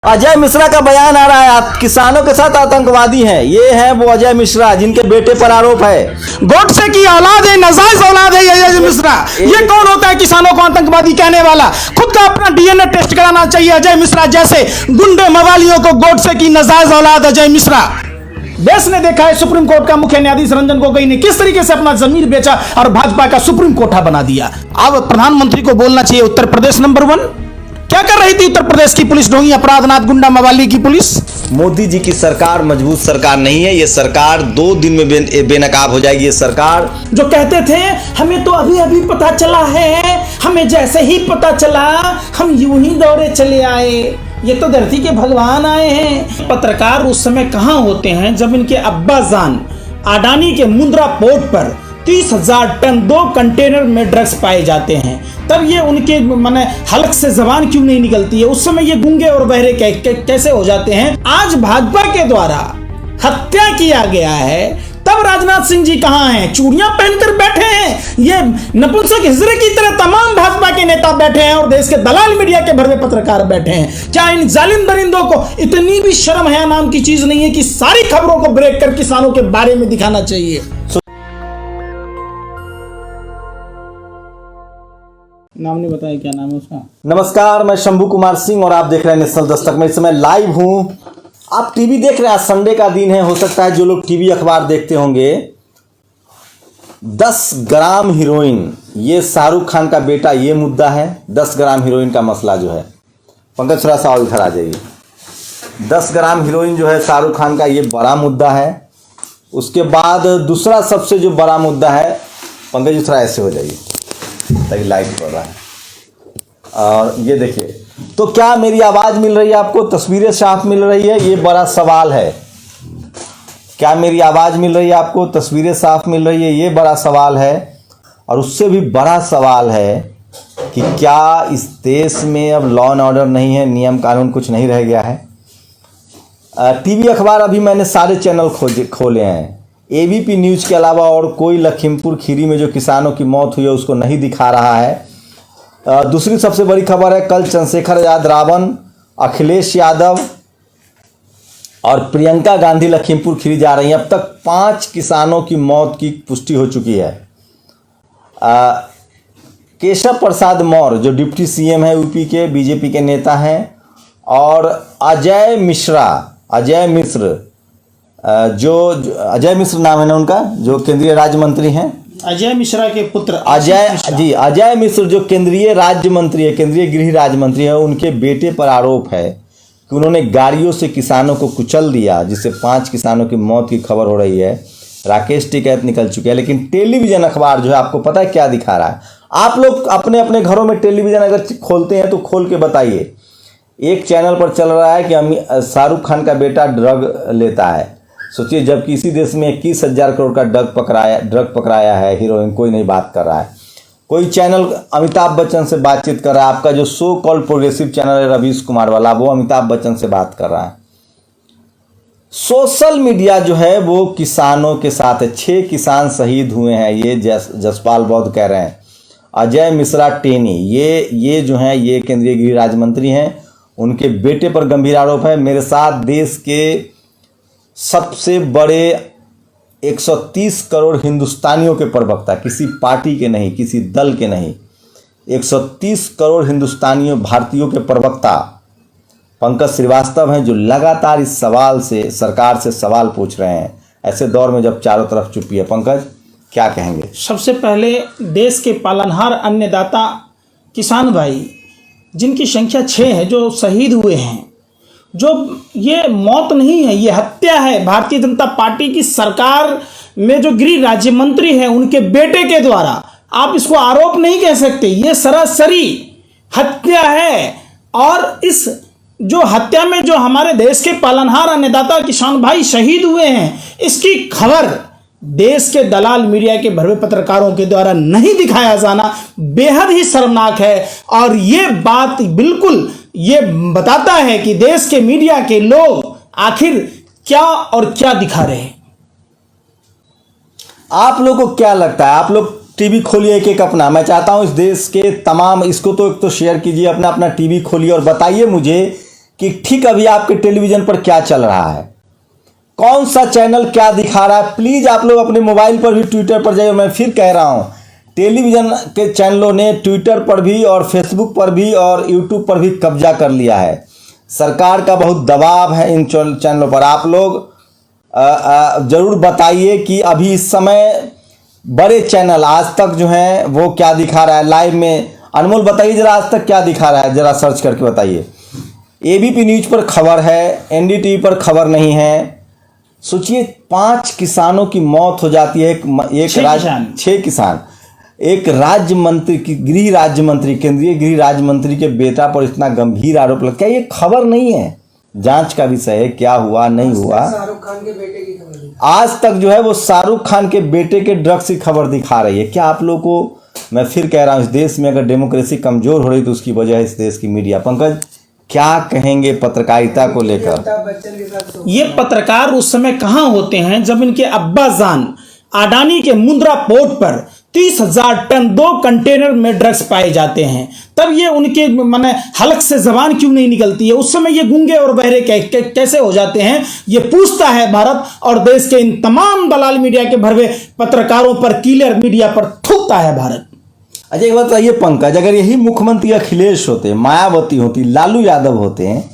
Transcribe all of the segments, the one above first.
अजय मिश्रा का बयान आ रहा है, किसानों के साथ आतंकवादी हैं। ये है वो अजय मिश्रा जिनके बेटे पर आरोप है गोडसे की औलाद है, नाजायज औलाद है ये अजय मिश्रा। ये कौन होता है किसानों को आतंकवादी कहने वाला? खुद का अपना डीएनए टेस्ट कराना चाहिए। अजय मिश्रा जैसे गुंडे मवालियों को गोडसे की नाजायज औलाद अजय मिश्रा। देश ने देखा है सुप्रीम कोर्ट का मुख्य न्यायाधीश रंजन गोगोई ने किस तरीके से अपना जमीर बेचा और भाजपा का सुप्रीम कोर्टा बना दिया। अब प्रधानमंत्री को बोलना चाहिए उत्तर प्रदेश नंबर 1 क्या कर रही थी उत्तर प्रदेश की पुलिस, ढोंगी अपराधनाथ गुंडा मवाली की पुलिस। मोदी जी की सरकार मजबूत सरकार नहीं है। ये सरकार 2 दिन में बेनकाब हो जाएगी। ये सरकार जो कहते थे हमें तो अभी अभी पता चला है, हमें जैसे ही पता चला हम यूं ही दौड़े चले आए, ये तो धरती के भगवान आए हैं। पत्रकार उस समय कहां होते हैं जब इनके अब्बा जान अडानी के मुंद्रा पोर्ट पर 30,000 टन 2 कंटेनर में ड्रग्स पाए जाते हैं, तब ये उनके माने हलक से जबान क्यों नहीं निकलती है? उस समय ये गूंगे और बहरे कैसे हो जाते हैं? आज भाजपा के द्वारा हत्या किया गया है, तब राजनाथ सिंह जी कहां हैं? चूड़ियां पहनकर बैठे हैं। ये नपुंसक हिजड़े की तरह तमाम भाजपा के नेता बैठे हैं और देश के दलाल मीडिया के भरवे पत्रकार बैठे हैं। क्या इन जालिम दरिंदों को इतनी भी शर्म हया नाम की चीज नहीं है कि सारी खबरों को ब्रेक कर किसानों के बारे में दिखाना चाहिए? नाम नहीं बताया, क्या नाम है उसका? नमस्कार, मैं शंभू कुमार सिंह और आप देख रहे हैं नेशनल दस्तक में। इस समय लाइव हूं। आप टीवी देख रहे हैं, आज संडे का दिन है। हो सकता है जो लोग टीवी अखबार देखते होंगे। 10 ग्राम हीरोइन, ये शाहरुख खान का बेटा, ये मुद्दा है। 10 ग्राम हीरोइन का मसला जो है, पंकज थोड़ा सा इधर आ जाइए। 10 ग्राम हीरोइन जो है शाहरुख खान का, ये बड़ा मुद्दा है। उसके बाद दूसरा सबसे जो बड़ा मुद्दा है, पंकज थोड़ा ऐसे हो जाइए ताकि लाइट पड़ रहा है। और ये देखिए, तो क्या मेरी आवाज़ मिल रही है आपको? तस्वीरें साफ मिल रही है? ये बड़ा सवाल है। क्या मेरी आवाज़ मिल रही है आपको? तस्वीरें साफ मिल रही है? ये बड़ा सवाल है। और उससे भी बड़ा सवाल है कि क्या इस देश में अब लॉ एंड ऑर्डर नहीं है, नियम कानून कुछ नहीं रह गया है? टीवी अखबार अभी मैंने सारे चैनल खोले हैं। एबीपी न्यूज़ के अलावा और कोई लखीमपुर खीरी में जो किसानों की मौत हुई है उसको नहीं दिखा रहा है। दूसरी सबसे बड़ी खबर है, कल चंद्रशेखर आजाद रावण, अखिलेश यादव और प्रियंका गांधी लखीमपुर खीरी जा रही हैं। अब तक 5 किसानों की मौत की पुष्टि हो चुकी है। केशव प्रसाद मौर्य जो डिप्टी सीएम है यूपी के, बीजेपी के नेता हैं, और अजय मिश्र जो अजय मिश्र नाम है ना उनका, जो केंद्रीय राज्य मंत्री हैं, अजय मिश्रा के पुत्र अजय मिश्र जो केंद्रीय राज्य मंत्री है, केंद्रीय गृह राज्य मंत्री है, उनके बेटे पर आरोप है कि उन्होंने गाड़ियों से किसानों को कुचल दिया, जिससे 5 किसानों की मौत की खबर हो रही है। राकेश टिकैत निकल चुके हैं। लेकिन टेलीविजन अखबार जो है, आपको पता है क्या दिखा रहा है? आप लोग अपने अपने घरों में टेलीविजन अगर खोलते हैं तो खोल के बताइए। एक चैनल पर चल रहा है कि शाहरुख खान का बेटा ड्रग लेता है। सोचिए, जबकि इसी देश में 21,000 करोड़ का ड्रग पकड़ाया है, हीरोइन, कोई नहीं बात कर रहा है। कोई चैनल अमिताभ बच्चन से बातचीत कर रहा है। आपका जो सो कॉल्ड प्रोग्रेसिव चैनल है रवीश कुमार वाला, वो अमिताभ बच्चन से बात कर रहा है। सोशल मीडिया जो है वो किसानों के साथ है। 6 किसान शहीद हुए हैं, ये जसपाल बौद्ध कह रहे हैं। अजय मिश्रा टेनी, ये जो हैं, ये केंद्रीय गृह राज्य मंत्री हैं, उनके बेटे पर गंभीर आरोप है। मेरे साथ देश के सबसे बड़े 130 करोड़ हिंदुस्तानियों के प्रवक्ता, किसी पार्टी के नहीं, किसी दल के नहीं, 130 करोड़ हिंदुस्तानियों भारतीयों के प्रवक्ता पंकज श्रीवास्तव हैं, जो लगातार इस सवाल से, सरकार से सवाल पूछ रहे हैं। ऐसे दौर में जब चारों तरफ चुप्पी है, पंकज क्या कहेंगे? सबसे पहले देश के पालनहार अन्नदाता किसान भाई, जिनकी संख्या 6 है, जो शहीद हुए हैं, जो ये मौत नहीं है, ये हत्या है। भारतीय जनता पार्टी की सरकार में जो गृह राज्य मंत्री हैं, उनके बेटे के द्वारा, आप इसको आरोप नहीं कह सकते, ये सरासरी हत्या है। और इस जो हत्या में जो हमारे देश के पालनहार अन्नदाता किसान भाई शहीद हुए हैं, इसकी खबर देश के दलाल मीडिया के भरवे पत्रकारों के द्वारा नहीं दिखाया जाना बेहद ही शर्मनाक है। और ये बात बिल्कुल ये बताता है कि देश के मीडिया के लोग आखिर क्या और क्या दिखा रहे हैं। आप लोगों को क्या लगता है? आप लोग टीवी खोलिए एक अपना। मैं चाहता हूं इस देश के तमाम, इसको तो एक तो शेयर कीजिए, अपना टीवी खोलिए और बताइए मुझे कि ठीक अभी आपके टेलीविजन पर क्या चल रहा है, कौन सा चैनल क्या दिखा रहा है। प्लीज़ आप लोग अपने मोबाइल पर भी ट्विटर पर जाइए। मैं फिर कह रहा हूँ, टेलीविज़न के चैनलों ने ट्विटर पर भी और फेसबुक पर भी और यूट्यूब पर भी कब्जा कर लिया है। सरकार का बहुत दबाव है इन चैनलों पर। आप लोग ज़रूर बताइए कि अभी इस समय बड़े चैनल आज तक जो हैं वो क्या दिखा रहा है लाइव में। अनमोल बताइए जरा, आज तक क्या दिखा रहा है, जरा सर्च करके बताइए। एबीपी न्यूज़ पर खबर है, एनडीटीवी पर खबर नहीं है। सोचिए 5 किसानों की मौत हो जाती है। एक 6 किसान, एक राज्य मंत्री की गृह राज्य मंत्री, केंद्रीय गृह राज्य मंत्री के बेटा पर इतना गंभीर आरोप लगा। क्या ये खबर नहीं है? जांच का विषय है, क्या हुआ नहीं हुआ। शाहरुख खान के बेटे की खबर आज तक जो है वो शाहरुख खान के बेटे के ड्रग्स की खबर दिखा रही है। क्या आप लोगों को, मैं फिर कह रहा हूँ, इस देश में अगर डेमोक्रेसी कमजोर हो रही तो उसकी वजह है इस देश की मीडिया। पंकज, क्या कहेंगे पत्रकारिता को लेकर? ये पत्रकार उस समय कहाँ होते हैं जब इनके अब्बाजान अडानी के मुंद्रा पोर्ट पर 30,000 टन 2 कंटेनर में ड्रग्स पाए जाते हैं, तब ये उनके माने हलक से जबान क्यों नहीं निकलती है? उस समय ये गूंगे और बहरे कैसे हो जाते हैं? ये पूछता है भारत, और देश के इन तमाम दलाल मीडिया के भरवे पत्रकारों पर, किलर मीडिया पर थूकता है भारत। अच्छा एक बात बताइए पंकज, अगर यही मुख्यमंत्री अखिलेश होते, मायावती होती, लालू यादव होते हैं,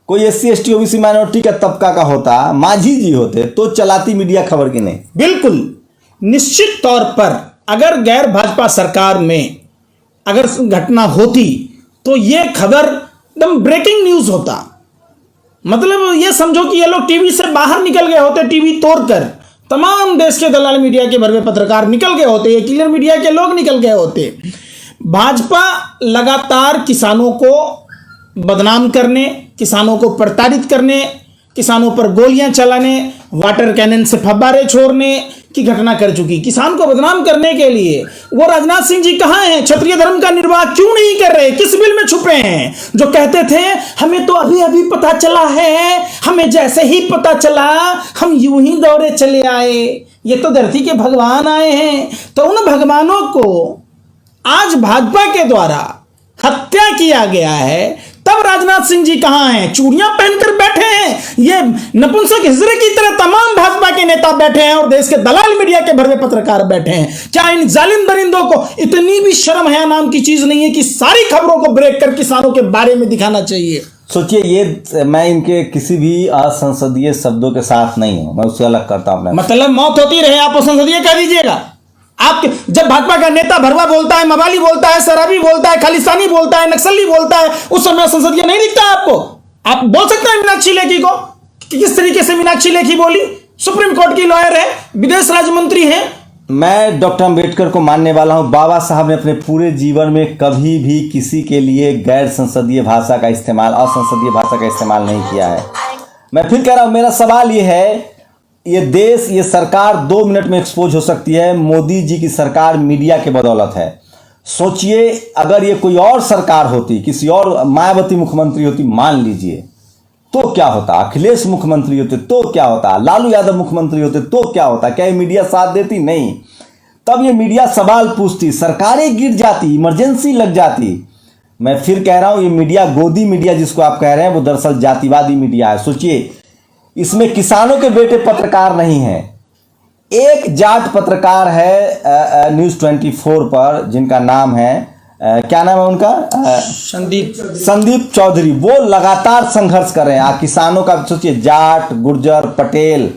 कोई SC ST OBC माइनॉरिटी का तबका का होता, मांझी जी होते, तो चलाती मीडिया खबर की नहीं? बिल्कुल, निश्चित तौर पर अगर गैर भाजपा सरकार में अगर घटना होती तो ये खबर एकदम ब्रेकिंग न्यूज होता। मतलब ये समझो कि ये लोग टीवी से बाहर निकल गए होते, टीवी तोड़कर तमाम देश के दलाल मीडिया के भरवे पत्रकार निकल गए होते, ये क्लियर मीडिया के लोग निकल गए होते। भाजपा लगातार किसानों को बदनाम करने, किसानों को प्रताड़ित करने, किसानों पर गोलियां चलाने, वाटर कैनन से फव्वारे छोड़ने की घटना कर चुकी। किसान को बदनाम करने के लिए वो राजनाथ सिंह जी कहाँ हैं? क्षत्रिय धर्म का निर्वाह क्यों नहीं कर रहे? किस बिल में छुपे हैं? जो कहते थे हमें तो अभी अभी पता चला है, हमें जैसे ही पता चला हम यूं ही दौड़े चले आए। ये तो धरती के भगवान आए हैं। तो उन भगवानों को आज भाजपा के द्वारा हत्या किया गया है, तब राजनाथ सिंह जी कहां हैं? चूड़ियां पहनकर बैठे हैं। ये नपुंसक हिजड़े की तरह तमाम भाजपा के नेता बैठे हैं और देश के दलाल मीडिया के भरवे पत्रकार बैठे हैं। क्या इन जालिम दरिंदों को इतनी भी शर्म हया नाम की चीज नहीं है कि सारी खबरों को ब्रेक कर किसानों के बारे में दिखाना चाहिए? सोचिए, ये मैं इनके किसी भी असंसदीय शब्दों के साथ नहीं हूं, मैं उससे अलग करता हूं। मतलब मौत होती रहे, आप असंसदीय कह दीजिएगा। आपके जब भाजपा का नेता भरवा बोलता है, मवाली बोलता है, शराबी बोलता है, खालिस्तानी बोलता है, नक्सली बोलता है, उस समय संसदीय नहीं दिखता आपको? आप बोल सकते हैं मीनाक्षी लेखी को कि किस तरीके से मीनाक्षी लेखी बोली? सुप्रीम कोर्ट की लॉयर है, विदेश राज्य मंत्री है। मैं डॉक्टर अम्बेडकर को मानने वाला हूं। बाबा साहब ने अपने पूरे जीवन में कभी भी किसी के लिए गैर संसदीय भाषा का इस्तेमाल, असंसदीय भाषा का इस्तेमाल नहीं किया है। मैं फिर कह रहा हूं, मेरा सवाल ये है, ये देश, ये सरकार 2 मिनट में एक्सपोज हो सकती है। मोदी जी की सरकार मीडिया के बदौलत है। सोचिए, अगर ये कोई और सरकार होती, किसी और, मायावती मुख्यमंत्री होती मान लीजिए, तो क्या होता? अखिलेश मुख्यमंत्री होते तो क्या होता? लालू यादव मुख्यमंत्री होते तो क्या होता? क्या ये मीडिया साथ देती? नहीं। तब ये मीडिया सवाल पूछती, सरकारें गिर जाती, इमरजेंसी लग जाती। मैं फिर कह रहा हूं, ये मीडिया, गोदी मीडिया जिसको आप कह रहे हैं, वो दरअसल जातिवादी मीडिया है। सोचिए, इसमें किसानों के बेटे पत्रकार नहीं हैं। एक जाट पत्रकार है न्यूज़ 24 पर, जिनका नाम है क्या नाम है उनका? संदीप चौधरी। वो लगातार संघर्ष कर रहे हैं किसानों का। सोचिए, जाट, गुर्जर, पटेल,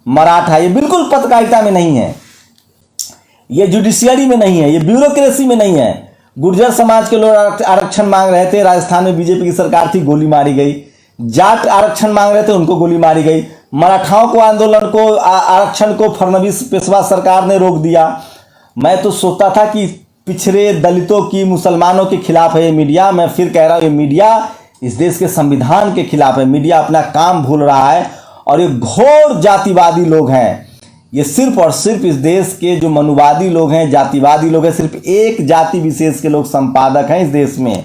मराठा, ये बिल्कुल पत्रकारिता में नहीं है, ये जुडिशियरी में नहीं है, ये ब्यूरोक्रेसी में नहीं है। गुर्जर समाज के लोग आरक्षण मांग रहे थे, राजस्थान में बीजेपी की सरकार थी, गोली मारी गई। जाट आरक्षण मांग रहे थे, उनको गोली मारी गई। मराठाओं को आंदोलन को, आरक्षण को फडणवीस पेशवा सरकार ने रोक दिया। मैं तो सोचता था कि पिछड़े दलितों की, मुसलमानों के खिलाफ है ये मीडिया। मैं फिर कह रहा हूँ, ये मीडिया इस देश के संविधान के खिलाफ है। मीडिया अपना काम भूल रहा है और ये घोर जातिवादी लोग हैं। ये सिर्फ और सिर्फ इस देश के जो मनुवादी लोग हैं, जातिवादी लोग हैं, सिर्फ एक जाति विशेष के लोग संपादक हैं इस देश में,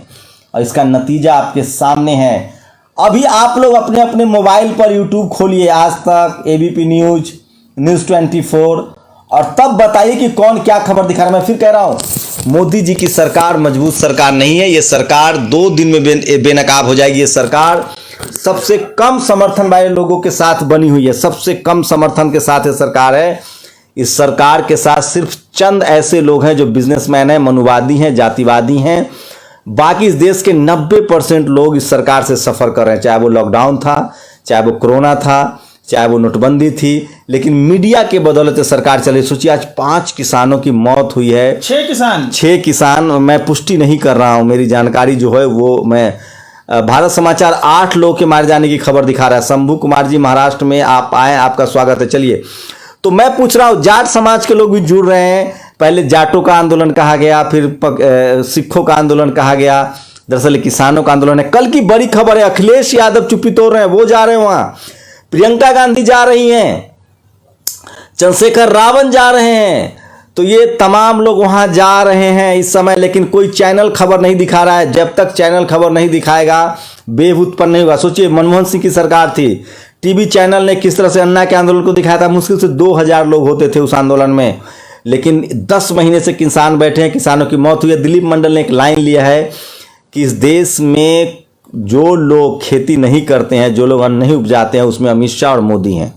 और इसका नतीजा आपके सामने है। अभी आप लोग अपने अपने मोबाइल पर यूट्यूब खोलिए, आज तक, एबीपी न्यूज, न्यूज़ 24, और तब बताइए कि कौन क्या खबर दिखा रहा है। मैं फिर कह रहा हूँ, मोदी जी की सरकार मजबूत सरकार नहीं है। ये सरकार 2 दिन में बेनकाब हो जाएगी। ये सरकार सबसे कम समर्थन वाले लोगों के साथ बनी हुई है, सबसे कम समर्थन के साथ ये सरकार है। इस सरकार के साथ सिर्फ चंद ऐसे लोग हैं जो बिजनेसमैन हैं, मनुवादी हैं, जातिवादी हैं। बाकी इस देश के 90% लोग इस सरकार से सफ़र कर रहे हैं, चाहे वो लॉकडाउन था, चाहे वो कोरोना था, चाहे वो नोटबंदी थी, लेकिन मीडिया के बदौलत सरकार चली। सोचिए आज 5 किसानों की मौत हुई है। 6 किसान, मैं पुष्टि नहीं कर रहा हूं, मेरी जानकारी जो है वो मैं भारत समाचार 8 लोगों के मारे जाने की खबर दिखा रहा है। शंभू कुमार जी महाराष्ट्र में आप आए, आपका स्वागत है। चलिए, तो मैं पूछ रहा हूं, जाट समाज के लोग भी जुड़ रहे हैं। पहले जाटों का आंदोलन कहा गया, फिर सिखों का आंदोलन कहा गया, दरअसल किसानों का आंदोलन है। कल की बड़ी खबर है, अखिलेश यादव चुप्पी तोड़ रहे हैं, वो जा रहे हैं वहां, प्रियंका गांधी जा रही हैं, चंद्रशेखर रावत जा रहे हैं। तो ये तमाम लोग वहां जा रहे हैं इस समय, लेकिन कोई चैनल खबर नहीं दिखा रहा है। जब तक चैनल खबर नहीं दिखाएगा वेव उत्पन्न नहीं होगा। सोचिए, मनमोहन सिंह की सरकार थी, टीवी चैनल ने किस तरह से अन्ना के आंदोलन को दिखाया था। मुश्किल से 2000 लोग होते थे उस आंदोलन में, लेकिन 10 महीने से किसान बैठे हैं, किसानों की मौत हुई है। दिलीप मंडल ने एक लाइन लिया है कि इस देश में जो लोग खेती नहीं करते हैं, जो लोग अन्न नहीं उपजाते हैं, उसमें अमित शाह और मोदी हैं।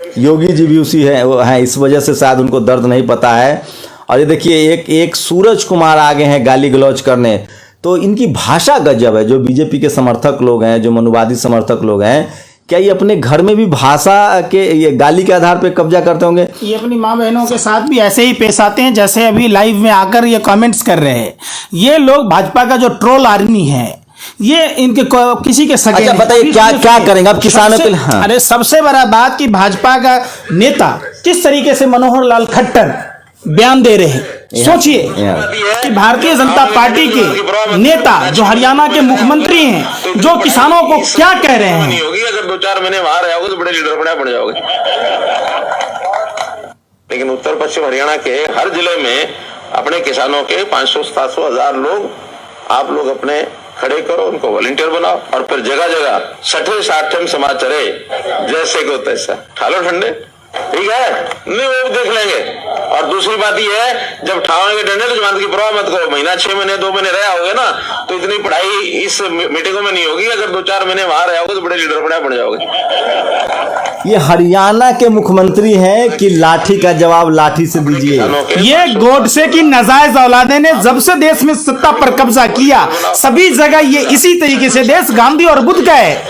योगी जी भी उसी हैं, इस वजह से शायद उनको दर्द नहीं पता है। और ये देखिए, एक सूरज कुमार आगे हैं गाली गलौज करने। तो इनकी भाषा गजब है। जो बीजेपी के समर्थक लोग हैं, जो मनुवादी समर्थक लोग हैं, क्या ये अपने घर में भी भाषा के ये गाली के आधार पे कब्जा करते होंगे? ये अपनी माँ बहनों के साथ भी ऐसे ही पेश आते हैं जैसे अभी लाइव में आकर ये कमेंट्स कर रहे हैं। ये लोग भाजपा का जो ट्रोल आर्मी है, ये इनके किसी के सगे। अच्छा बताइए, क्या करेंगे अब किसानों के लिए? हाँ। अरे सबसे बड़ा बात कि भाजपा का नेता किस तरीके से मनोहर लाल खट्टर बयान दे रहे हैं। सोचिए कि भारतीय जनता पार्टी के नेता जो हरियाणा के मुख्यमंत्री हैं, जो किसानों को क्या कह रहे हैं। अगर 2-4 महीने वहां रहोगे तो बड़े लीडर बन जाओगे। लेकिन उत्तर पश्चिम हरियाणा के हर जिले में अपने किसानों के 500-700 हजार लोग आप लोग अपने खड़े करो, उनको वॉलंटियर बनाओ, और फिर जगह जगह 60-60 समाचार जैसे को तैसा ठालो ठंडे, ठीक है, नहीं वो देख लेंगे। और दूसरी बात ये है, जब ठावे के डंडे तो जमानत की परवाह मत करो। महीना 6 महीने 2 महीने रहे होगे ना, तो इतनी पढ़ाई इस मीटिंगों में नहीं होगी। अगर 2-4 महीने वहां रहे होगे तो बड़े लीडर बन जाओगे। ये हरियाणा के मुख्यमंत्री हैं कि लाठी का जवाब लाठी से दीजिए। ये गोडसे की नाजायज औलादे ने जब से देश में सत्ता पर कब्जा किया, सभी जगह ये इसी तरीके से देश गांधी और बुद्ध का है,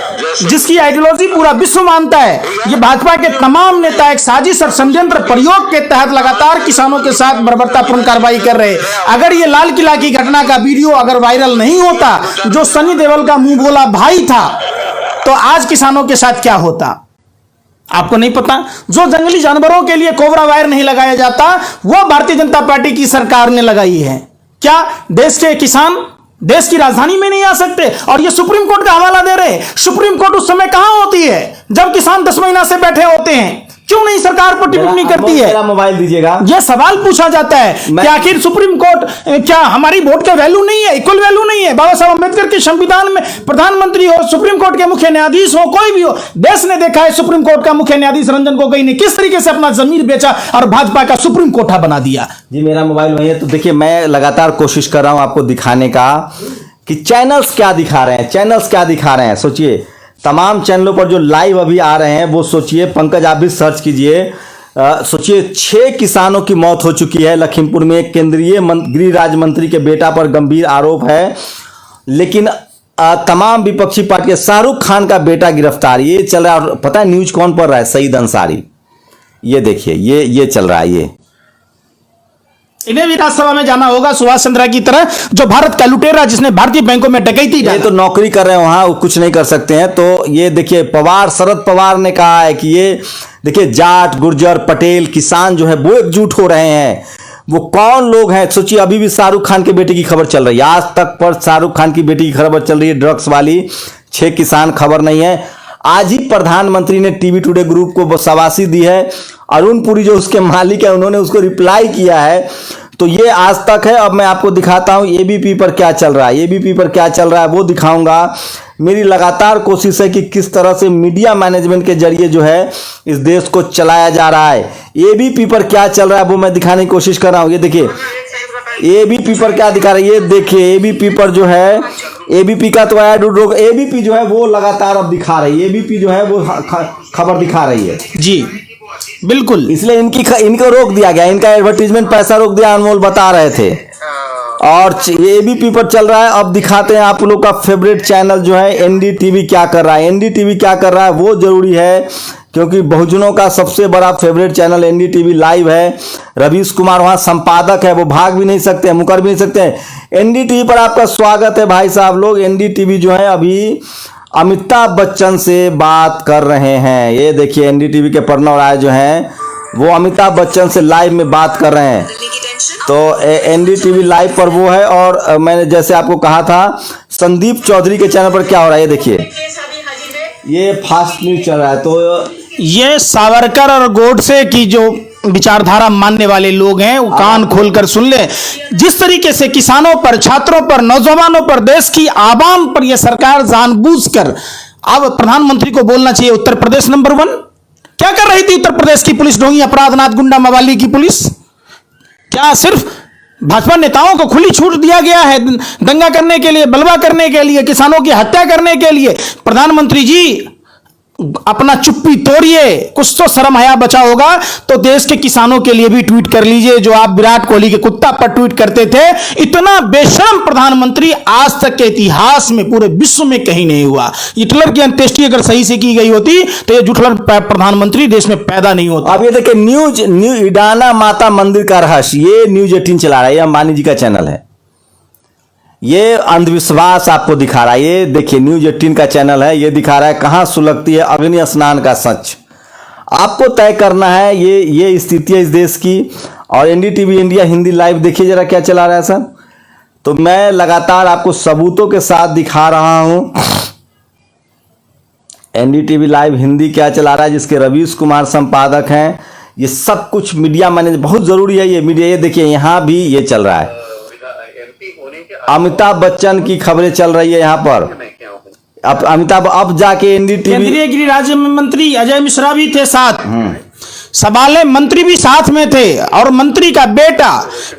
जिसकी आइडियोलॉजी पूरा विश्व मानता है। ये भाजपा के तमाम नेता एक साजिश और षड्यंत्र प्रयोग के तहत लगातार किसानों के साथ बर्बरतापूर्ण कार्रवाई कर रहे हैं। अगर ये लाल किला की घटना का वीडियो अगर वायरल नहीं होता, जो सनी देओल का मुंह बोला भाई था, तो आज किसानों के साथ क्या होता आपको नहीं पता। जो जंगली जानवरों के लिए कोबरा वायर नहीं लगाया जाता, वो भारतीय जनता पार्टी की सरकार ने लगाई है। क्या देश के किसान देश की राजधानी में नहीं आ सकते? और ये सुप्रीम कोर्ट का हवाला दे रहे हैं। सुप्रीम कोर्ट उस समय कहां होती है जब किसान 10 महीना से बैठे होते हैं? क्यों नहीं सरकार पर टिप्पणी करती है? मेरा मोबाइल दीजिएगा। यह सवाल पूछा जाता है कि आखिर सुप्रीम कोर्ट क्या हमारी वोट का वैल्यू नहीं है, इक्वल वैल्यू नहीं है? बाबा साहब अम्बेडकर के संविधान में प्रधानमंत्री हो, सुप्रीम कोर्ट के मुख्य न्यायाधीश हो, कोई भी हो, देश ने देखा है सुप्रीम कोर्ट का मुख्य न्यायाधीश रंजन गोगोई ने किस तरीके से अपना जमीर बेचा और भाजपा का सुप्रीम कोर्ट बना दिया। जी मेरा मोबाइल वही है। तो देखिए, मैं लगातार कोशिश कर रहा हूं आपको दिखाने का कि चैनल्स क्या दिखा रहे हैं, चैनल्स क्या दिखा रहे हैं। सोचिए, तमाम चैनलों पर जो लाइव अभी आ रहे हैं वो सोचिए, पंकज आप भी सर्च कीजिए, सोचिए 6 किसानों की मौत हो चुकी है लखीमपुर में। केंद्रीय गृह राज्य मंत्री के बेटा पर गंभीर आरोप है, लेकिन तमाम विपक्षी पार्टी, शाहरुख खान का बेटा गिरफ्तार, ये चल रहा है। पता है न्यूज कौन पढ़ रहा है? सईद अंसारी। ये देखिए, ये चल रहा है। ये इन्हें विधानसभा में जाना होगा सुभाष चंद्रा की तरह, जो भारत का लुटेरा जिसने भारतीय बैंकों में डकैती। ये तो नौकरी कर रहे हैं वहां, कुछ नहीं कर सकते हैं। तो ये देखिए, शरद पवार ने कहा है कि ये देखिए, जाट गुर्जर पटेल किसान जो है वो एकजुट हो रहे हैं। वो कौन लोग हैं? सोचिए, अभी भी शाहरुख खान के बेटे की खबर चल रही है, आज तक पर शाहरुख खान की बेटी की खबर चल रही है, ड्रग्स वाली। 6 किसान खबर नहीं है। आज ही प्रधानमंत्री ने टीवी टुडे ग्रुप को शाबाशी दी है। अरुण पुरी जो उसके मालिक है, उन्होंने उसको रिप्लाई किया है। तो ये आज तक है। अब मैं आपको दिखाता हूं एबीपी पर क्या चल रहा है। एबीपी पर क्या चल रहा है वो दिखाऊंगा। मेरी लगातार कोशिश है कि किस तरह से मीडिया मैनेजमेंट के जरिए जो है इस देश को चलाया जा रहा है। एबीपी पर क्या चल रहा है वो मैं दिखाने की कोशिश कर रहा हूं। ये देखिए, एबीपी पर क्या दिखा रहा है, ये देखिए। एबीपी पर जो है एबीपी का तो ऐड रोक, एबीपी जो है वो लगातार अब दिखा रही है, एबीपी जो है वो खबर दिखा रही है जी बिल्कुल। इसलिए इनको रोक दिया गया, इनका एडवर्टीजमेंट पैसा रोक दिया, अनमोल बता रहे थे। और एबीपी पर चल रहा है। अब दिखाते हैं आप लोग का फेवरेट चैनल जो है एनडीटीवी क्या कर रहा है। एनडीटीवी क्या कर रहा है वो जरूरी है, क्योंकि बहुजनों का सबसे बड़ा फेवरेट चैनल एनडीटीवी लाइव है। रवीश कुमार वहां संपादक है, वो भाग भी नहीं सकते, मुकर भी नहीं सकते। एनडीटीवी पर आपका स्वागत है भाई साहब लोग। एनडीटीवी जो है अभी अमिताभ बच्चन से बात कर रहे हैं। ये देखिए एनडीटीवी के प्रणव राय जो हैं वो अमिताभ बच्चन से लाइव में बात कर रहे हैं। तो एनडीटीवी लाइव पर वो है। और मैंने जैसे आपको कहा था संदीप चौधरी के चैनल पर क्या हो रहा है, ये देखिए, ये फास्ट न्यूज चल रहा है। तो ये सावरकर और गोडसे की जो विचारधारा मानने वाले लोग हैं वो कान खोलकर सुन ले। जिस तरीके से किसानों पर, छात्रों पर, नौजवानों पर, देश की आवाम पर यह सरकार जानबूझकर, अब प्रधानमंत्री को बोलना चाहिए उत्तर प्रदेश नंबर 1 क्या कर रही थी। उत्तर प्रदेश की पुलिस, ढोंगी अपराधनाथ गुंडा मवाली की पुलिस, क्या सिर्फ भाजपा नेताओं को खुली छूट दिया गया है दंगा करने के लिए, बलवा करने के लिए, किसानों की हत्या करने के लिए। प्रधानमंत्री जी अपना चुप्पी तोड़िए, कुछ तो शर्म हया बचा होगा तो देश के किसानों के लिए भी ट्वीट कर लीजिए, जो आप विराट कोहली के कुत्ता पर ट्वीट करते थे। इतना बेशर्म प्रधानमंत्री आज तक के इतिहास में पूरे विश्व में कहीं नहीं हुआ। हिटलर की अंत्येष्टि अगर सही से की गई होती तो ये जुटलर प्रधानमंत्री देश में पैदा नहीं होता। अब ये देखिए न्यू इडाना माता मंदिर का रहस्य, ये न्यूज 18 चला रहा है, ये अंबानी जी का चैनल है। ये अंधविश्वास आपको दिखा रहा है। ये देखिए न्यूज 18 का चैनल है, ये दिखा रहा है कहां सुलगती है अग्नि स्नान का सच। आपको तय करना है ये स्थिति है इस देश की। और एनडीटीवी इंडिया हिंदी लाइव देखिए जरा क्या चला रहा है सर। तो मैं लगातार आपको सबूतों के साथ दिखा रहा हूं एनडीटीवी लाइव हिंदी क्या चला रहा है, जिसके रवीश कुमार संपादक हैं। ये सब कुछ मीडिया मैनेज बहुत जरूरी है, ये मीडिया। ये देखिए यहां भी ये चल रहा है, अमिताभ बच्चन की खबरें चल रही है यहाँ पर। अब अमिताभ अब जाके एनडीटीवी, केंद्रीय गृह राज्य मंत्री अजय मिश्रा भी थे साथ, सवाले मंत्री भी साथ में थे। और मंत्री का बेटा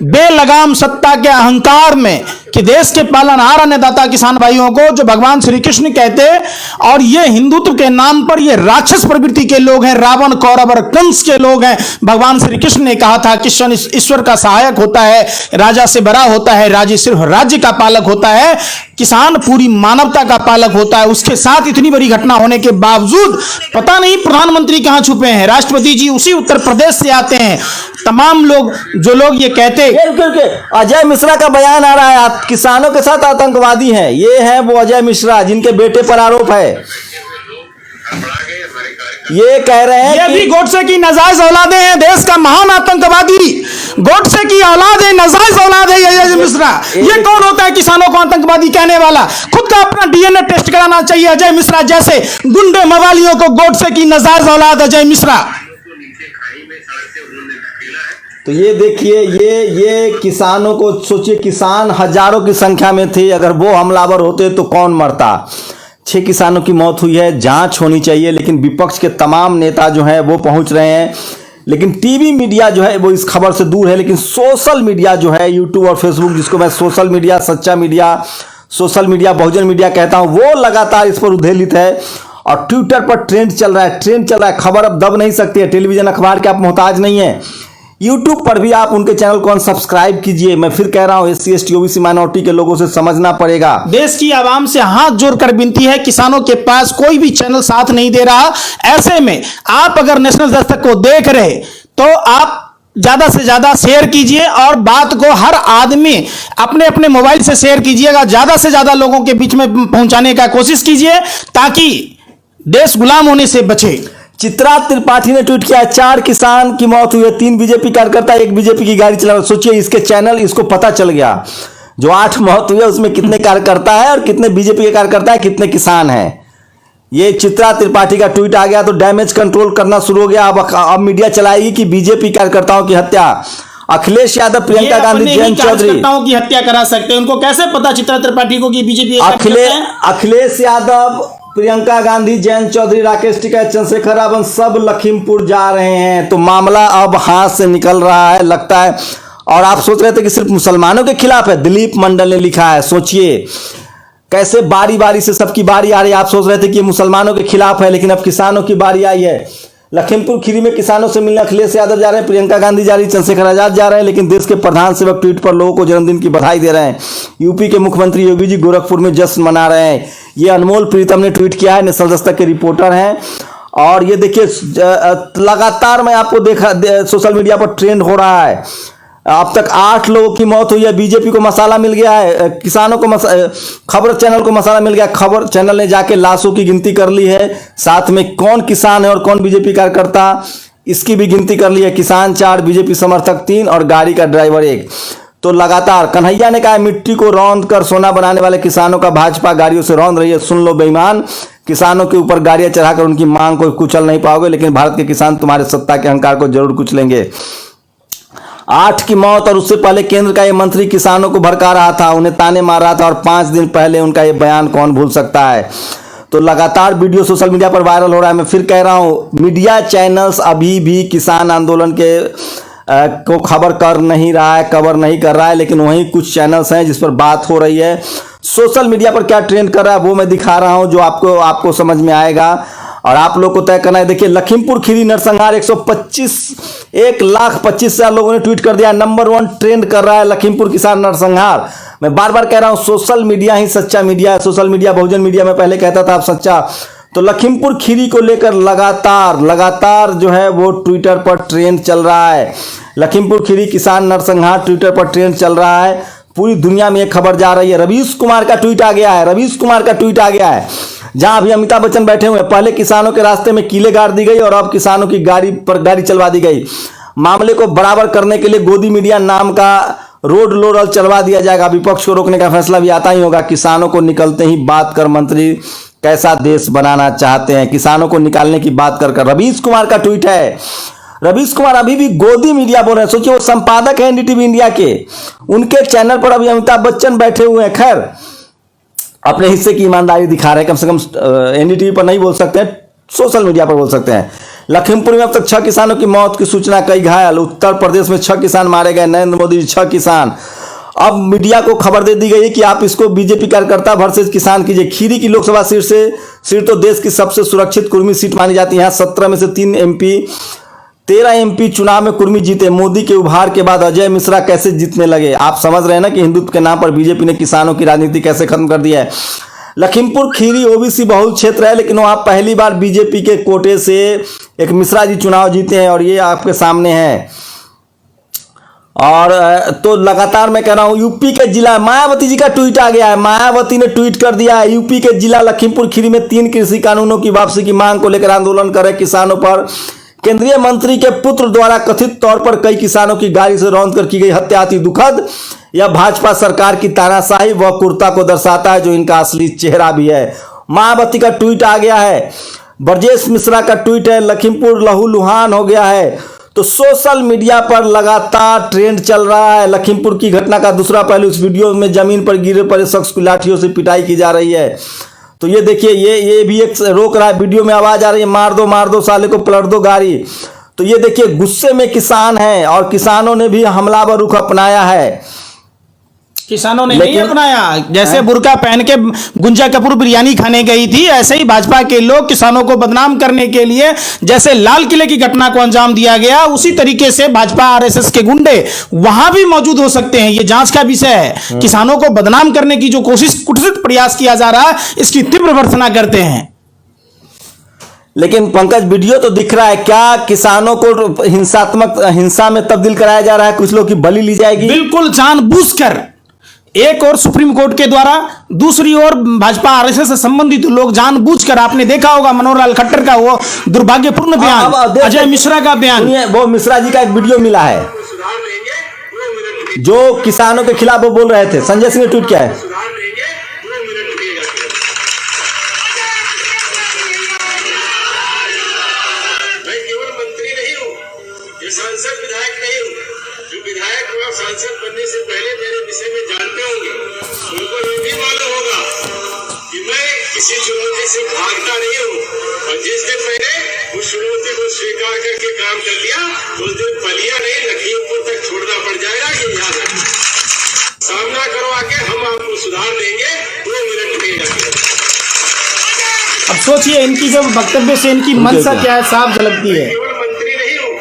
बेलगाम सत्ता के अहंकार में कि देश के पालनहार अन्नदाता किसान भाइयों को जो भगवान श्री कृष्ण कहते, और ये हिंदुत्व के नाम पर ये राक्षस प्रवृत्ति के लोग हैं, रावण, कौरव और कंस के लोग हैं। भगवान श्री कृष्ण ने कहा था कृष्ण ईश्वर का सहायक होता है, राजा से बड़ा होता है, राजा सिर्फ राज्य का पालक होता है, किसान पूरी मानवता का पालक होता है। उसके साथ इतनी बड़ी घटना होने के बावजूद पता नहीं प्रधानमंत्री कहां छुपे हैं। राष्ट्रपति जी उसी उत्तर प्रदेश से आते हैं। तमाम लोग जो लोग ये कहते, अजय मिश्रा का बयान आ रहा है किसानों के साथ आतंकवादी हैं। ये है वो अजय मिश्रा जिनके बेटे पर आरोप है। ये कह रहे हैं ये भी गोडसे की नाजायज औलादे हैं। देश का महान आतंकवादी गोडसे की औलाद है, नाजायज औलाद है अजय मिश्रा। ये कौन होता है किसानों को आतंकवादी कहने वाला? खुद का अपना डीएनए टेस्ट कराना चाहिए। अजय मिश्रा जैसे गुंडे मवालियों को गोडसे की नाजायज औलाद अजय मिश्रा। तो ये देखिए ये किसानों को सोचिए, किसान हजारों की संख्या में थे। अगर वो हमलावर होते तो कौन मरता। 6 किसानों की मौत हुई है, जांच होनी चाहिए। लेकिन विपक्ष के तमाम नेता जो हैं वो पहुंच रहे हैं, लेकिन टीवी मीडिया जो है वो इस खबर से दूर है। लेकिन सोशल मीडिया जो है यूट्यूब और फेसबुक, जिसको मैं सोशल मीडिया, सच्चा मीडिया, सोशल मीडिया, बहुजन मीडिया कहता हूं, वो लगातार इस पर उद्धेलित है। और ट्विटर पर ट्रेंड चल रहा है। खबर अब दब नहीं सकती है। टेलीविजन अखबार के आप मोहताज नहीं है। यूट्यूब पर भी आप उनके चैनल को अनसब्सक्राइब कीजिए। मैं फिर कह रहा हूं SC ST OBC माइनॉरिटी के लोगों से समझना पड़ेगा। देश की आवाम से हाथ जोड़कर विनती है, किसानों के पास कोई भी चैनल साथ नहीं दे रहा। ऐसे में आप अगर नेशनल दस्तक को देख रहे तो आप ज्यादा से ज्यादा शेयर कीजिए और बात को हर आदमी अपने अपने मोबाइल से शेयर कीजिएगा। ज्यादा से ज्यादा लोगों के बीच में पहुंचाने का कोशिश कीजिए ताकि देश गुलाम होने से बचे। चित्रा त्रिपाठी ने ट्वीट किया, 4 किसान की मौत हुई है, 3 बीजेपी कार्यकर्ता, 1 बीजेपी की गाड़ी चला। सोचिए इसके चैनल, इसको पता चल गया जो 8 मौत हुई है उसमें कितने कार्यकर्ता है और कितने बीजेपी के कार्यकर्ता है, कितने किसान हैं। ये चित्रा त्रिपाठी का ट्वीट आ गया तो डैमेज कंट्रोल करना शुरू हो गया। अब मीडिया चलाएगी कि बीजेपी कार्यकर्ताओं की हत्या। अखिलेश यादव, प्रियंका गांधी, जयंत चौधरी की हत्या करा सकते हैं। उनको कैसे पता चित्रा त्रिपाठी को कि बीजेपी? अखिलेश यादव, प्रियंका गांधी, जयंत चौधरी, राकेश टिकैत, चंद्रशेखर रावत सब लखीमपुर जा रहे हैं। तो मामला अब हाथ से निकल रहा है लगता है। और आप सोच रहे थे कि सिर्फ मुसलमानों के खिलाफ है, दिलीप मंडल ने लिखा है। सोचिए कैसे बारी बारी से सबकी बारी आ रही है। आप सोच रहे थे कि ये मुसलमानों के खिलाफ है, लेकिन अब किसानों की बारी आई है। लखीमपुर खीरी में किसानों से मिलने अखिलेश यादव जा रहे हैं, प्रियंका गांधी जा रही, चंद्रशेखर आजाद जा रहे हैं, लेकिन देश के प्रधान सेवक ट्वीट पर लोगों को जन्मदिन की बधाई दे रहे हैं। यूपी के मुख्यमंत्री योगी जी गोरखपुर में जश्न मना रहे हैं। ये अनमोल प्रीतम ने ट्वीट किया है, नेशनल दस्तक के रिपोर्टर हैं। और ये देखिए लगातार मैं आपको देखा सोशल मीडिया पर ट्रेंड हो रहा है। अब तक 8 लोगों की मौत हुई है। बीजेपी को मसाला मिल गया है, किसानों को खबर चैनल को मसाला मिल गया। खबर चैनल ने जाके लाशों की गिनती कर ली है, साथ में कौन किसान है और कौन बीजेपी कार्यकर्ता, इसकी भी गिनती कर ली है। किसान 4, बीजेपी समर्थक 3 और गाड़ी का ड्राइवर 1। तो लगातार कन्हैया ने कहा, मिट्टी को रौंद कर सोना बनाने वाले किसानों का भाजपा गाड़ियों से रौंद रही है। सुन लो बेईमान, किसानों के ऊपर गाड़ियां चढ़ाकर उनकी मांग को कुचल नहीं पाओगे, लेकिन भारत के किसान तुम्हारे सत्ता के अहंकार को जरूर कुचलेंगे। 8 की मौत और उससे पहले केंद्र का ये मंत्री किसानों को भड़का रहा था, उन्हें ताने मार रहा था, और 5 दिन पहले उनका ये बयान कौन भूल सकता है। तो लगातार वीडियो सोशल मीडिया पर वायरल हो रहा है। मैं फिर कह रहा हूं, मीडिया चैनल्स अभी भी किसान आंदोलन के को खबर कर नहीं रहा है, कवर नहीं कर रहा है, लेकिन वहीं कुछ चैनल्स हैं जिस पर बात हो रही है। सोशल मीडिया पर क्या ट्रेंड कर रहा है वो मैं दिखा रहा हूं, जो आपको समझ में आएगा और आप लोग को तय करना है। देखिए, लखीमपुर खीरी नरसंहार 1,25,00,000 लोगों ने ट्वीट कर दिया। नंबर 1 ट्रेंड कर रहा है लखीमपुर किसान नरसंहार। मैं बार बार कह रहा हूं, सोशल मीडिया ही सच्चा मीडिया है। सोशल मीडिया बहुजन मीडिया में पहले कहता था, अब सच्चा। तो लखीमपुर खीरी को लेकर लगातार जो है वो ट्विटर पर ट्रेंड चल रहा है। लखीमपुर खीरी किसान नरसंहार ट्विटर पर ट्रेंड चल रहा है। पूरी दुनिया में एक खबर जा रही है। रवीश कुमार का ट्वीट आ गया है, जहां अभी अमिताभ बच्चन बैठे हुए हैं। पहले किसानों के रास्ते में कीले गाड़ दी गई और अब किसानों की गाड़ी पर गाड़ी चलवा दी गई। मामले को बराबर करने के लिए गोदी मीडिया नाम का रोड लोरल चलवा दिया जाएगा। विपक्ष को रोकने का फैसला भी आता ही होगा। किसानों को निकलते ही बात कर मंत्री कैसा देश बनाना चाहते हैं, किसानों को निकालने की बात कर रवीश कुमार का ट्वीट है। रवीश कुमार अभी भी गोदी मीडिया बोल रहे हैं। सोचिए, वो संपादक है एनडीटीवी इंडिया के, उनके चैनल पर अभी अमिताभ बच्चन बैठे हुए हैं। खैर, अपने हिस्से की ईमानदारी दिखा रहे हैं। कम से कम एनडीटीवी पर नहीं बोल सकते हैं, सोशल मीडिया पर बोल सकते हैं। लखीमपुर में अब तक 6 किसानों की मौत की सूचना, कई घायल। उत्तर प्रदेश में 6 किसान मारे गए। नरेंद्र मोदी 6 किसान। अब मीडिया को खबर दे दी गई है कि आप इसको बीजेपी कार्यकर्ता वर्सेस किसान कीजिए। खीरी की लोकसभा सीट तो देश की सबसे सुरक्षित कुर्मी सीट मानी जाती है। यहाँ 17 में से 13 एमपी चुनाव में कुर्मी जीते। मोदी के उभार के बाद अजय मिश्रा कैसे जीतने लगे। आप समझ रहे हैं ना कि हिंदुत्व के नाम पर बीजेपी ने किसानों की राजनीति कैसे खत्म कर दी है। लखीमपुर खीरी ओबीसी बहुल क्षेत्र है, लेकिन वहां पहली बार बीजेपी के कोटे से एक मिश्रा जी चुनाव जीते हैं, और ये आपके सामने है। और तो लगातार मैं कह रहा हूं, यूपी के जिला, मायावती जी का ट्वीट आ गया है। मायावती ने ट्वीट कर दिया है, यूपी के जिला लखीमपुर खीरी में 3 कृषि कानूनों की वापसी की मांग को लेकर आंदोलन कर रहे किसानों पर केंद्रीय मंत्री के पुत्र द्वारा कथित तौर पर कई किसानों की गाड़ी से रौंद कर की गई हत्या अति दुखद। यह भाजपा सरकार की तानाशाही व क्रूरता को दर्शाता है, जो इनका असली चेहरा भी है। मायावती का ट्वीट आ गया है। ब्रजेश मिश्रा का ट्वीट है, लखीमपुर लहूलुहान हो गया है। तो सोशल मीडिया पर लगातार ट्रेंड चल रहा है। लखीमपुर की घटना का दूसरा पहलू, इस वीडियो में जमीन पर गिरे पड़े शख्स की लाठियों से पिटाई की जा रही है। तो ये देखिए, ये भी एक रोक रहा है। वीडियो में आवाज आ रही है, मार दो साले को, पलट दो गाड़ी। तो ये देखिए, गुस्से में किसान हैं और किसानों ने भी हमलावर रुख अपनाया है। किसानों ने नहीं अपनाया। जैसे बुर्का पहन के गुंजा कपूर बिरयानी खाने गई थी, ऐसे ही भाजपा के लोग किसानों को बदनाम करने के लिए, जैसे लाल किले की घटना को अंजाम दिया गया, उसी तरीके से भाजपा आरएसएस के गुंडे वहां भी मौजूद हो सकते हैं। ये जांच का विषय है। किसानों को बदनाम करने की जो कोशिश, कुत्सित प्रयास किया जा रहा है, इसकी तीव्र भर्त्सना करते हैं। लेकिन पंकज, वीडियो तो दिख रहा है। क्या किसानों को हिंसा में तब्दील कराया जा रहा है? कुछ लोग की बलि ली जाएगी? बिल्कुल जानबूझकर। एक और सुप्रीम कोर्ट के द्वारा, दूसरी ओर भाजपा आरएसएस से संबंधित लोग जानबूझकर, आपने देखा होगा मनोहर लाल खट्टर का वो दुर्भाग्यपूर्ण बयान, अजय मिश्रा का बयान, वो मिश्रा जी का एक वीडियो मिला है जो किसानों के खिलाफ वो बोल रहे थे। संजय सिंह ने ट्वीट किया है। सांसद विधायक नहीं हूँ। जो विधायक हुआ सांसद बनने से पहले मेरे विषय में जानते होंगे, उनको ये भी मालूम होगा कि मैं किसी चुनौती से भागता नहीं हूँ, और जिस दिन मैंने उस चुनौती को स्वीकार करके काम कर दिया, उस दिन बलिया नहीं, लखीमपुर तक छोड़ना पड़ जाएगा। ये याद रखना। सामना करो आके, हम आपको सुधार देंगे 2 मिनट में। सोचिए इनकी जो वक्तव्य से इनकी मंशा क्या है साफ झलकती है। केवल मंत्री नहीं हूँ,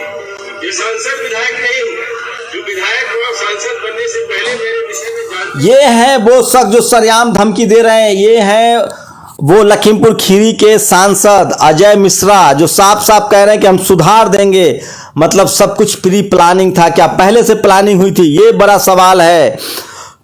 ये सांसद विधायक नहीं हूँ, जो विधायक व सांसद बनने से पहले मेरे विषय में जानते। ये है वो शख्स जो सरेआम धमकी दे रहे हैं। ये है वो लखीमपुर खीरी के सांसद अजय मिश्रा जो साफ साफ कह रहे हैं कि हम सुधार देंगे। मतलब सब कुछ प्री प्लानिंग था, क्या पहले से प्लानिंग हुई थी? ये बड़ा सवाल है।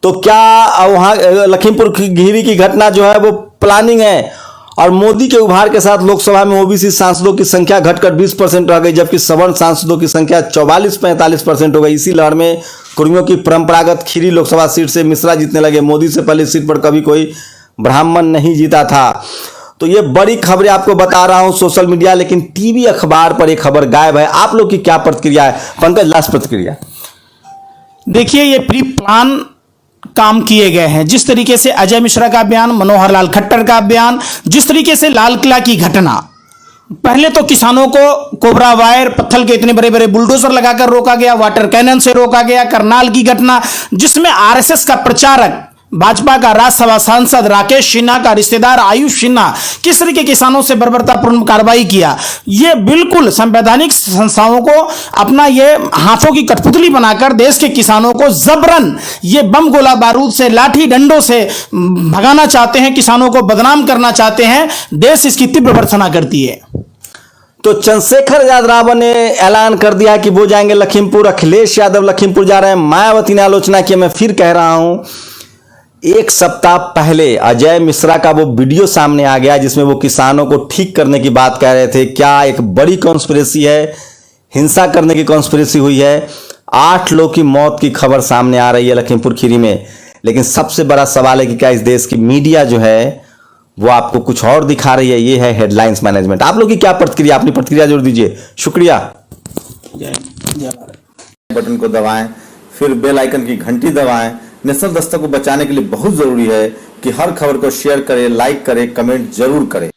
तो क्या वहाँ लखीमपुर खीरी की घटना जो है वो प्लानिंग है? और मोदी के उभार के साथ लोकसभा में ओबीसी सांसदों की संख्या घटकर 20% रह गई, जबकि सवर्ण सांसदों की संख्या 44-45% हो गई। इसी लहर में कुर्मियों की परंपरागत खीरी लोकसभा सीट से मिश्रा जीतने लगे। मोदी से पहले सीट पर कभी कोई ब्राह्मण नहीं जीता था। तो ये बड़ी खबरें आपको बता रहा हूं सोशल मीडिया, लेकिन टीवी अखबार पर एक खबर गायब है। आप लोग की क्या प्रतिक्रिया है? पंकज, लास्ट प्रतिक्रिया। देखिए ये प्री प्लान काम किए गए हैं। जिस तरीके से अजय मिश्रा का बयान, मनोहर लाल खट्टर का बयान, जिस तरीके से लाल किला की घटना, पहले तो किसानों को कोबरा वायर पत्थर के इतने बड़े बड़े बुलडोजर लगाकर रोका गया, वाटर कैनन से रोका गया। करनाल की घटना जिसमें आरएसएस का प्रचारक, भाजपा का राज्यसभा सांसद राकेश सिन्हा का रिश्तेदार आयुष सिन्हा किस तरीके किसानों से बर्बरतापूर्ण कार्रवाई किया, ये बिल्कुल संवैधानिक संस्थाओं को अपना ये हाथों की कठपुतली बनाकर देश के किसानों को जबरन ये बम गोला बारूद से, लाठी डंडों से भगाना चाहते हैं, किसानों को बदनाम करना चाहते हैं। देश इसकी तीव्र भर्त्सना करती है। तो चंद्रशेखर यादव ने ऐलान कर दिया कि वो जाएंगे लखीमपुर, अखिलेश यादव लखीमपुर जा रहे हैं। मायावती ने आलोचना की। मैं फिर कह रहा हूं, एक सप्ताह पहले अजय मिश्रा का वो वीडियो सामने आ गया जिसमें वो किसानों को ठीक करने की बात कह रहे थे। क्या एक बड़ी कॉन्स्पिरेसी है? हिंसा करने की कॉन्स्पिरेसी हुई है। 8 लोग की मौत की खबर सामने आ रही है लखीमपुर खीरी में। लेकिन सबसे बड़ा सवाल है कि क्या इस देश की मीडिया जो है वो आपको कुछ और दिखा रही है? ये है हेडलाइंस मैनेजमेंट। आप लोग की क्या प्रतिक्रिया? अपनी प्रतिक्रिया जरूर दीजिए। शुक्रिया। बटन को दबाएं, फिर बेल आइकन की घंटी दबाएं। नेशनल दस्तक को बचाने के लिए बहुत जरूरी है कि हर खबर को शेयर करें, लाइक करें, कमेंट जरूर करें।